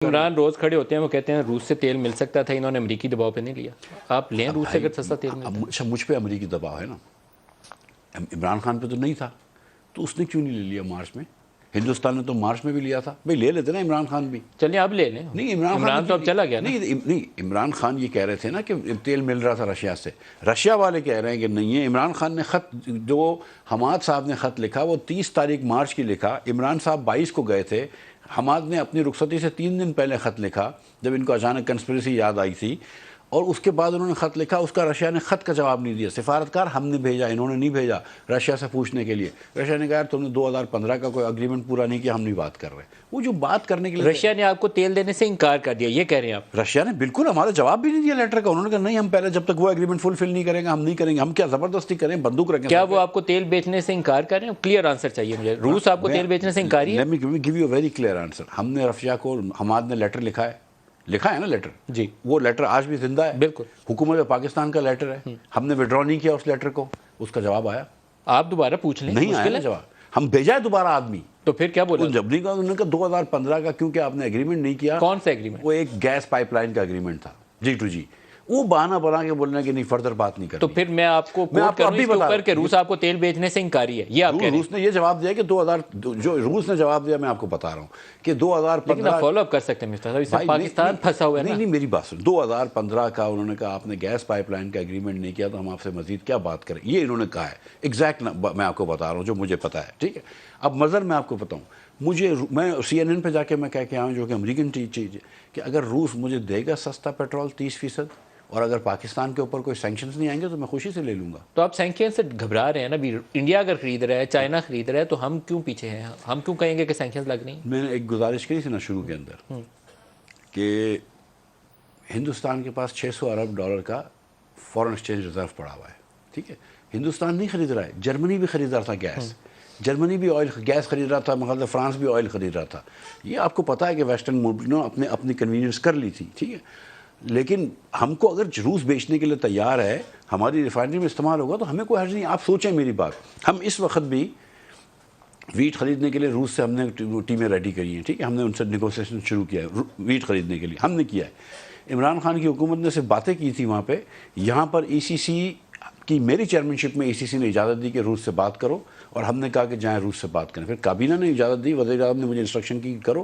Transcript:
عمران روز کھڑے ہوتے ہیں، وہ کہتے ہیں روس سے تیل مل سکتا تھا، انہوں نے امریکی دباؤ پہ نہیں لیا۔ آپ لیں روس سے اگر سستا تیل ملتا ہے۔ اچھا مجھ پہ امریکی دباؤ ہے نا، عمران خان پہ تو نہیں تھا، تو اس نے کیوں نہیں لے لیا مارچ میں؟ ہندوستان نے تو مارچ میں بھی لیا تھا، بھائی لے لیتے نا عمران خان بھی۔ چلیے اب لے لیں، نہیں عمران تو اب چلا گیا نا۔ نہیں عمران خان یہ کہہ رہے تھے نا کہ تیل مل رہا تھا رشیا سے، رشیا والے کہہ رہے ہیں کہ نہیں ہے۔ عمران خان نے خط، جو حماد صاحب نے خط لکھا وہ 30 تاریخ مارچ کی لکھا، عمران صاحب 22 کو گئے تھے، حماد نے اپنی رخصتی سے 3 دن پہلے خط لکھا جب ان کو اچانک کنسپریسی یاد آئی تھی، اور اس کے بعد انہوں نے خط لکھا، اس کا رشیا نے خط کا جواب نہیں دیا۔ سفارتکار ہم نے بھیجا، انہوں نے نہیں بھیجا رشیا سے پوچھنے کے لیے۔ رشیا نے کہا یار تم نے 2015 کا کوئی اگریمنٹ پورا نہیں کیا، ہم نہیں بات کر رہے۔ وہ جو بات کرنے کے لیے رشیا نے آپ کو تیل دینے سے انکار کر دیا، یہ کہہ رہے ہیں آپ؟ رشیا نے بالکل ہمارا جواب بھی نہیں دیا لیٹر کا۔ انہوں نے کہا نہیں، ہم پہلے جب تک وہ ایگریمنٹ فلفل نہیں کریں گے ہم نہیں کریں گے۔ ہم کیا زبردستی کریں، بندوق رکھیں؟ کیا وہ آپ کو تیل بیچنے سے انکار کر رہے ہیں؟ کلیئر آنسر چاہیے مجھے، روس آپ کو تیل بیچنے سے انکاری ہے؟ Let me give you a very clear answer۔ ہم نے رشیا کو، حماد نے لیٹر لکھا ہے نا لیٹر، جی وہ لیٹر آج بھی زندہ ہے، بالکل۔ حکومت پاکستان کا لیٹر ہے، ہم نے وڈرا نہیں کیا اس لیٹر کو، اس کا جواب آیا آپ دوبارہ پوچھ لیں، نہیں آیا نا جواب۔ ہم بھیجا ہے دوبارہ آدمی، تو پھر کیا بولا؟ جب نہیں کہا انہوں نے کہا 2015 کا کیونکہ آپ نے ایگریمنٹ نہیں کیا۔ کون سا ایگریمنٹ؟ وہ ایک گیس پائپ لائن کا ایگریمنٹ تھا، G2G۔ وہ بہانہ بنا کے بولنا کہ نہیں فردر بات نہیں کرنی۔ تو پھر میں آپ کو کوٹ کروں اس کے اوپر کہ روس آپ کو تیل بیچنے سے انکاری ہے، یہ آپ کہہ رہے ہیں؟ روس نے یہ جواب دیا کہ جو روس نے جواب دیا، میں آپ کو بتا رہا ہوں کہ 2015۔ لیکن آپ فالو اپ کر سکتے ہیں مفتا صاحب، اس سے پاکستان پھنسا ہوا ہے نا۔ نہیں میری بات سن، 2015 کا انہوں نے کہا آپ نے گیس پائپ لائن کا ایگریمنٹ نہیں کیا تو ہم آپ سے مزید کیا بات کریں، یہ انہوں نے کہا ہے۔ ایگزیکٹ میں آپ کو بتا رہا ہوں جو مجھے پتا ہے، ٹھیک ہے؟ اب مظہر میں آپ کو بتاؤں، میں CNN پہ جا کے میں کہہ کے آؤں جو کہ امریکن چیز ہے کہ اگر روس مجھے دے گا سستا پیٹرول 30%، اور اگر پاکستان کے اوپر کوئی سینکشنز نہیں آئیں گے تو میں خوشی سے لے لوں گا۔ تو آپ سینکشن سے گھبرا رہے ہیں نا، انڈیا اگر خرید رہا ہے، چائنا خرید رہا ہے، تو ہم کیوں پیچھے ہیں؟ ہم کیوں کہیں گے کہ سینکشنز لگ نہیں؟ میں نے ایک گزارش کی تھی نا شروع کے اندر کہ ہندوستان کے پاس $600 ارب کا فورن ایکسچینج ریزرو پڑا ہوا ہے، ٹھیک ہے؟ ہندوستان نہیں خرید رہا ہے، جرمنی بھی خرید رہا تھا گیس، جرمنی بھی گیس خرید رہا تھا، مگر فرانس بھی آئل خرید رہا تھا۔ یہ آپ کو پتا ہے کہ ویسٹرن ملکوں نے اپنی کنوینئنس کر لی تھی، ٹھیک ہے؟ لیکن ہم کو اگر روس بیچنے کے لیے تیار ہے، ہماری ریفائنری میں استعمال ہوگا تو ہمیں کوئی حرج نہیں۔ آپ سوچیں میری بات، ہم اس وقت بھی ویٹ خریدنے کے لیے روس سے ہم نے ٹیمیں ریڈی کری ہیں، ٹھیک ہے؟ ہم نے ان سے نیگوسیشن شروع کیا ہے ویٹ خریدنے کے لیے، ہم نے کیا ہے۔ عمران خان کی حکومت نے صرف باتیں کی تھی وہاں پہ، یہاں پر ECC کی میری چیئرمین میں ECC نے اجازت دی کہ روس سے بات کرو، اور ہم نے کہا کہ جائیں روس سے بات کریں۔ پھر کابینہ نے اجازت دی، وزیر اعظم نے مجھے انسٹرکشن کی کرو،